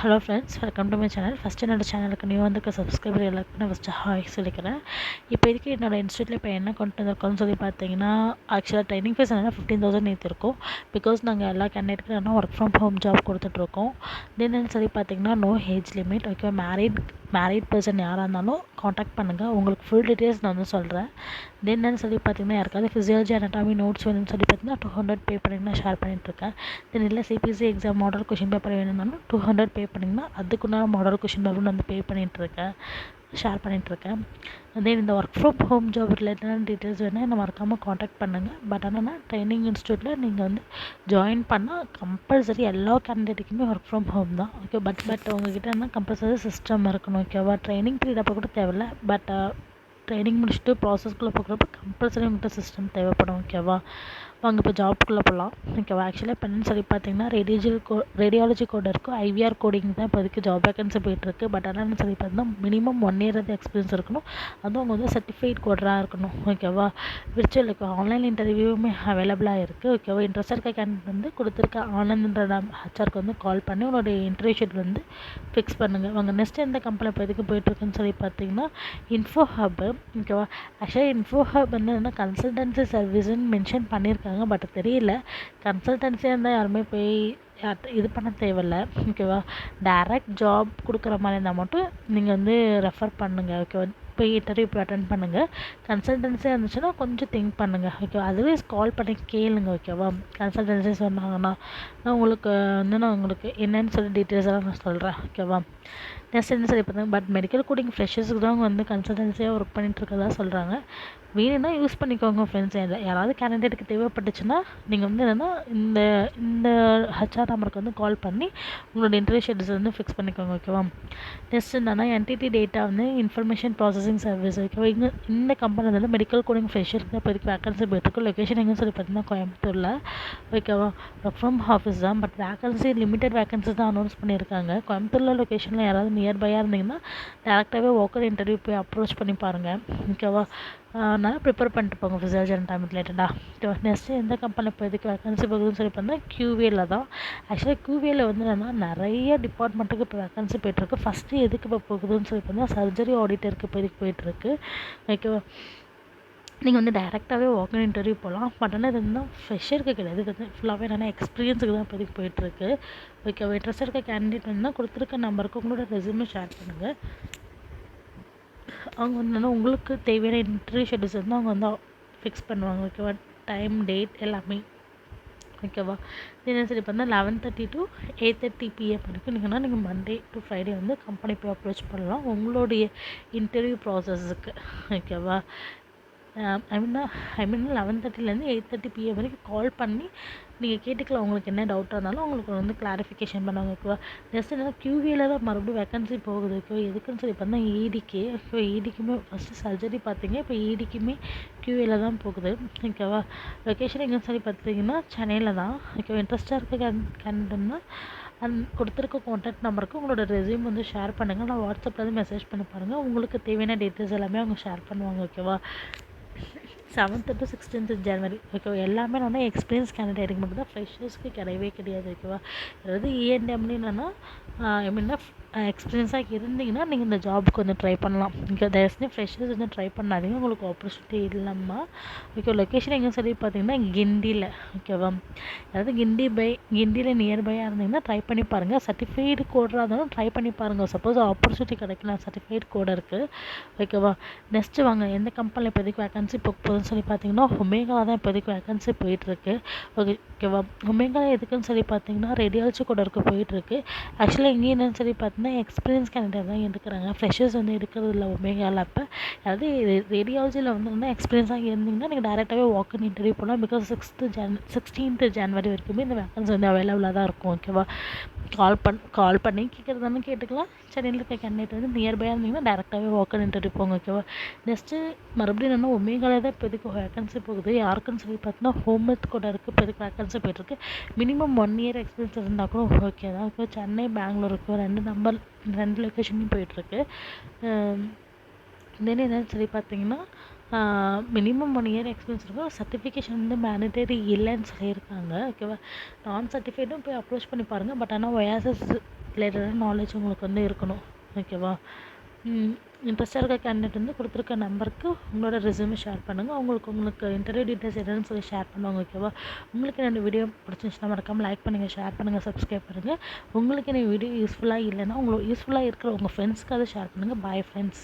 Hello friends, welcome to my channel. First என்னோடய சேனலுக்கு new வந்துருக்க சப்ஸ்கிரைபர் எல்லாருக்கும் நான் ஃபஸ்ட்டு ஹாய் சொல்லிக்கிறேன். இப்போதைக்கு என்னோடய இன்ஸ்டியூட்டில் இப்போ என்ன கொண்டு வந்திருக்கோம்னு சொல்லி பார்த்தீங்கன்னா, ஆக்சுவலாக ட்ரைனிங் ஃபீஸ் என்னென்னா 15,000 ஏற்றிருக்கோம். பிகாஸ் நாங்கள் எல்லா கேண்டிடேட்டுக்கும் என்ன ஒர்க் ஃப்ரம் ஹோம் ஜாப் கொடுத்துட்ருக்கோம். தென் சொல்லி பார்த்தீங்கன்னா no age limit. Okay, married person யாராக இருந்தாலும் காண்டாக்ட் பண்ணுங்கள். உங்களுக்கு ஃபுல் டீட்டெயில்ஸ் நான் வந்து சொல்கிறேன். தென் சொல்லி பார்த்தீங்கன்னா யாருக்காவது ஃபிசியாலஜி அனாட்டமி நோட்ஸ் வேணும்னு சொல்லி பார்த்தீங்கன்னா 200 பே பண்ணிங்கன்னா நான் ஷேர் பண்ணிட்டுருக்கேன். தென் இல்லை CBSE exam model question paper வேணும்னாலும் 200 பே பண்ணிங்கன்னா அதுக்குண்டான மாடல் கொஷின் பேப்பர் நான் வந்து பே பண்ணிகிட்ருக்கேன், ஷேர் பண்ணிகிட்ருக்கேன். தென் இந்த ஒர்க் ஃப்ரம் ஹோம் ஜாப் ரிலேட்டடான டீட்டெயில்ஸ் வேணால் என்ன மறக்காமல் காண்டாக்ட் பண்ணுங்கள். பட் ஆனால் ட்ரைனிங் இன்ஸ்டியூட்டில் நீங்கள் வந்து ஜாயின் பண்ணால் கம்பல்சரி எல்லா கேண்டிடேட்டுக்குமே ஒர்க் ஃப்ரம் ஹோம் தான். ஓகே, பட் உங்ககிட்ட என்ன கம்பல்சரி சிஸ்டம் இருக்கணும். ஓகேவா, ட்ரைனிங் பீரியட் அப்போ கூட தேவையில்லை. பட் ட்ரைனிங் முடிச்சுட்டு ப்ராசஸ்க்குள்ளே போகிறப்ப கம்பல்சரி உங்கள்கிட்ட சிஸ்டம் தேவைப்படும். ஓகேவா, வாங்க இப்போ ஜாப்குள்ளே போகலாம். ஓகேவா, ஆக்சுவலாக இப்போ என்னன்னு சொல்லி பார்த்தீங்கன்னா ரேடியாலஜி கோட் இருக்கும், ஐவிஆர் கோடிங் தான் இப்போதைக்கு ஜாப் வேகன்சி போயிட்டுருக்கு. பட் என்னன்னு சொல்லி பார்த்தீங்கன்னா மினிமம் 1 year எக்ஸ்பீரியன்ஸ் இருக்கணும். அதுவும் அவங்க வந்து சர்டிஃபைட் கோடராக இருக்கணும். ஓகேவா, விர்ச்சுவல் ஆன்லைன் இன்டர்வியூவுமே அவைலபிளாக இருக்குது. ஓகேவா, இன்ட்ரெஸ்ட் இருக்க கேண்டிடேட் வந்து கொடுத்துருக்க ஆனந்த்ன்ற ஹெச்ஆருக்கு வந்து கால் பண்ணி உங்களுடைய இன்டர்வியூ ஷெட்யூல் வந்து ஃபிக்ஸ் பண்ணுங்கள். அவங்க நெக்ஸ்ட் எந்த கம்பெனி இப்போ எதுக்கு போயிட்டுருக்குன்னு சொல்லி பார்த்தீங்கன்னா இன்ஃபோ ஹப். ஓகேவா, ஆக்சுவலாக இன்ஃபோ ஹப் வந்து என்ன கன்சல்டன்சி சர்வீஸ்ன்னு மென்ஷன் பண்ணியிருக்காங்க. பட் தெரியல, கன்சல்டன்சியாக இருந்தால் யாருமே போய் இது பண்ண தேவையில்ல. ஓகேவா, டைரக்ட் ஜாப் கொடுக்குற மாதிரி இருந்தால் மட்டும் நீங்கள் வந்து ரெஃபர் பண்ணுங்கள். ஓகேவா, போய் இன்டர்வியூ போய் அட்டன் பண்ணுங்கள். கன்சல்டன்சியாக இருந்துச்சுன்னா கொஞ்சம் திங்க் பண்ணுங்கள். ஓகேவா, அதுவே கால் பண்ணி கேளுங்க. ஓகேவா, கன்சல்டன்சி சொன்னாங்கன்னா நான் உங்களுக்கு என்னன்னு சொல்லி டீட்டெயில்ஸ் எல்லாம் நான் சொல்கிறேன். ஓகேவா, நெக்ஸ்ட் என்ன சொல்லி பார்த்தீங்க, பட் மெடிக்கல் கோடிங் ஃப்ரெஷர்ஸுக்கு தான் வந்து கன்சல்டன்சியாக ஒர்க் பண்ணிகிட்டு இருக்கதா சொல்கிறாங்க. வேணும்னா யூஸ் பண்ணிக்கோங்க ஃப்ரெண்ட்ஸ். யாராவது கேண்டிடேட்டுக்கு தேவைப்பட்டுச்சுன்னா நீங்கள் வந்து என்னென்னா இந்த ஹெச்ஆர் நம்பருக்கு வந்து கால் பண்ணி உங்களோட இன்டர்வியூ ஷெட்யூல்ஸ் வந்து ஃபிக்ஸ் பண்ணிக்கோங்க. ஓகேவா, நெக்ஸ்ட் என்னன்னா என்டிடி டேட்டா வந்து இன்ஃபர்மேஷன் ப்ராசஸிங் சர்வீஸ். ஓகேவா, இந்த கம்பெனி வந்து மெடிக்கல் கோடிங் ஃப்ரெஷருக்கு தான் இப்போதைக்கு வேகன்சி போயிட்டுருக்கு. லொக்கேஷன் எங்கன்னு சொல்லி பார்த்தீங்கன்னா கோயம்புத்தூரில். ஓகேவா, ஒர்க் ஃப்ரம் ஆஃபீஸ் தான். பட் வேகன்சி லிமிடெட் வேகன்சி தான் அனௌன்ஸ் பண்ணியிருக்காங்க. கோயம்புத்தூரில் லொக்கேஷனில் யாராவது நியர்பையாக இருந்தீங்கன்னா டேரெக்டாகவே வாக்கர் இன்டர்வியூ போய் அப்ரோச் பண்ணி பாருங்கள். ஓகேவா, நல்லா ப்ரிப்பேர் பண்ணிட்டு போங்க ஃபிசியாலஜி டைம் ரிலேட்டடாக. நெக்ஸ்ட்டு எந்த கம்பெனியில் இப்போ எதுக்கு வேகன்சி போகுதுன்னு சொல்லி பார்த்தா QVல தான். ஆக்சுவலாக QVல வந்து என்னென்னா நிறைய டிபார்ட்மெண்ட்டுக்கு இப்போ வேகன்சி போயிட்டுருக்கு. ஃபஸ்ட்டு எதுக்கு இப்போ போகுதுன்னு சொல்லி பார்த்தா சர்ஜரி ஆடிட்டருக்கு இப்போ எதுக்கு போயிட்டுருக்கு. ஓகேவா, நீங்கள் வந்து டைரெக்டாகவே வாக்கின் இன்டர்வியூ போகலாம். பட் ஆனால் இது வந்து ஃப்ரெஷருக்கு கிடையாது, இது வந்து ஃபுல்லாகவே என்னென்னா எக்ஸ்பீரியன்ஸுக்கு தான் இப்போதைக்கு போயிட்டுருக்கு. ஓகேவா, இன்ட்ரெஸ்ட் இருக்க கேண்டிடேட் வந்து கொடுத்துருக்க நம்பருக்கு உங்களோட ரெஸ்யூமே ஷேர் பண்ணுங்கள். அவங்க வந்து என்னென்னா உங்களுக்கு தேவையான இன்டர்வியூ ஷெட்யூல்ஸ் வந்து அவங்க வந்து ஃபிக்ஸ் பண்ணுவாங்க. ஓகேவா, டைம் டேட் எல்லாமே. ஓகேவா, என்ன சரி பார்த்தா 11:30 to 8:30 PM வரைக்கும் நீங்கள் மண்டே டு ஃப்ரைடே வந்து கம்பெனி போய் அப்ரோச் பண்ணலாம் உங்களுடைய இன்டர்வியூ ப்ராசஸுக்கு. ஓகேவா, ஐ மீன் 11:30லேருந்து 8:30 PM வரைக்கும் கால் பண்ணி நீங்கள் கேட்டுக்கலாம். உங்களுக்கு என்ன டவுட்டாக இருந்தாலும் உங்களுக்கு வந்து கிளாரிஃபிகேஷன் பண்ணுவாங்க. ஓகேவா, நெக்ஸ்ட் என்னன்னா QVல தான் மறுபடியும் வேகன்சி போகுது. ஓகேவா, எதுக்குன்னு சொல்லி பார்த்தா EDக்கு. ஓகேவா, EDக்குமே ஃபஸ்ட்டு சர்ஜரி பார்த்தீங்க, இப்போ EDக்குமே QVல தான் போகுது. ஓகேவா, லொக்கேஷன் எங்கேன்னு சொல்லி பார்த்தீங்கன்னா சென்னையில் தான். ஓகேவா, இன்ட்ரெஸ்ட்டாக இருக்க கேண்டிடேட்னா கொடுத்துருக்க கான்டாக்ட் நம்பருக்கு உங்களோட ரெஸ்யூம் வந்து ஷேர் பண்ணுங்கள். நான் வாட்ஸ்அப்பில் வந்து மெசேஜ் பண்ணி பாருங்கள். உங்களுக்கு தேவையான டீட்டெயில்ஸ் எல்லாமே அவங்க ஷேர் பண்ணுவாங்க. ஓகேவா, 7th to 16th January. ஓகேவா, எல்லாமே நான் எக்ஸ்பீரியன்ஸ் கேண்டிடேட்டுக்கு மட்டும் தான், ஃப்ரெஷர்ஸ்க்கு கிடையவே கிடையாது. ஓகேவா, அதாவது ENDMனு என்னென்னா எப்படின்னா எக்ஸ்பீரியன்ஸாக இருந்தீங்கன்னா நீங்கள் இந்த ஜாபுக்கு வந்து ட்ரை பண்ணலாம். இங்கே தயவுசெய்து ஃப்ரெஷர்ஸ் வந்து ட்ரை பண்ணாதீங்க, உங்களுக்கு ஆப்பர்ச்சுனிட்டி இல்லைம்மா. ஓகே, லொக்கேஷன் எங்கே சொல்லி பார்த்தீங்கன்னா கிண்டியில். ஓகேவா, அதாவது கிண்டியில் நியர்பையாக இருந்தீங்கன்னா ட்ரை பண்ணி பாருங்கள். சர்டிஃபைடு கோடராக இருந்தாலும் ட்ரை பண்ணி பாருங்கள். சப்போஸ் ஆப்பர்ச்சுனிட்டி கிடைக்கலாம், சர்டிஃபைடு கோடு இருக்குது. ஓகேவா, நெக்ஸ்ட்டு வாங்க எந்த கம்பெனியில் இப்போதைக்கு வேகன்சி போகுதுன்னு சொல்லி பார்த்தீங்கன்னா ஒமேகா தான் இப்போதைக்கு வேகன்சி போயிட்டுருக்கு. ஓகேவா, ஒமேகா எதுக்குன்னு சொல்லி பார்த்தீங்கன்னா ரேடியாலஜி கோடருக்கு போயிட்டுருக்கு. ஆக்சுவலாக இங்கே என்னன்னு சொல்லி பார்த்தீங்கன்னா எக்ஸ்பீரியன்ஸ் கேண்டிடேட் தான் எடுக்கிறாங்க, ஃப்ரெஷர்ஸ் வந்து எடுக்கிறது இல்லை ஒமேகாவில். அப்போ அதாவது ரேடியாலஜியில் வந்து எக்ஸ்பீரியன்ஸாக இருந்தீங்கன்னா நீங்கள் டேரெக்டாகவே வாக்கின் இன்டர்வியூ போகலாம். பிகாஸ் 16th January வரைக்குமே இந்த வேகன்சி வந்து அவைலபிளாக தான் இருக்கும். ஓகேவா, கால் பண்ணி கேட்குறதானு கேட்டுக்கலாம். சென்னையில் இருக்க கேண்டிடேட் வந்து நியர்பையாக இருந்தீங்கன்னா டேரெக்டாகவே வாக்கின் இன்டர்வியூ போங்க. ஓகேவா, நெக்ஸ்ட்டு மறுபடியும் என்னென்னா ஒமேகாவில் தான் இப்போதைக்கு வேகன்சி போகுது. யாருக்குன்னு சொல்லி பார்த்தீங்கன்னா ஹோம் ஹெல்த் கூட இருக்குது இப்போதைக்கு வேகன்சி போயிட்டுருக்கு. மினிமம் 1 year எக்ஸ்பீரியன்ஸ் இருந்தால் கூட ஓகே தான். இப்போ சென்னை பெங்களூருக்கு 2 லொக்கேஷன்லையும் போயிட்டுருக்கு. தென் என்னன்னு சொல்லி பார்த்தீங்கன்னா மினிமம் 1 year எக்ஸ்பீரியன்ஸ் இருக்கும். சர்டிஃபிகேஷன் வந்து மேண்டேட்டரி இல்லைன்னு சொல்லியிருக்காங்க. ஓகேவா, நான் சர்டிஃபைடும் போய் அப்ரோச் பண்ணி பாருங்கள். பட் ஆனால் ரிலேட்டடான நாலேஜ் உங்களுக்கு வந்து இருக்கணும். ஓகேவா? இன்ட்ரெஸ்ட்டாக இருக்க கேண்டிடேட் வந்து கொடுத்துருக்க நம்பருக்கு உங்களோட ரெஸ்யூமை ஷேர் பண்ணுங்கள். உங்களுக்கு இன்டர்வியூ டீட்டெயில்ஸ் என்னன்னு சொல்லி ஷேர் பண்ணுவாங்க. ஓகேவா? உங்களுக்கு என்னோடய வீடியோ பிடிச்சிருந்துச்சுன்னா மறக்காமல் லைக் பண்ணுங்கள், ஷேர் பண்ணுங்கள், சப்ஸ்கிரைப் பண்ணுங்கள். உங்களுக்கு இந்த வீடியோ யூஸ்ஃபுல்லாக இல்லைன்னா உங்களுக்கு யூஸ்ஃபுல்லாக இருக்கிற உங்கள் ஃப்ரெண்ட்ஸ்க்கு அதை ஷேர் பண்ணுங்கள். Bye friends.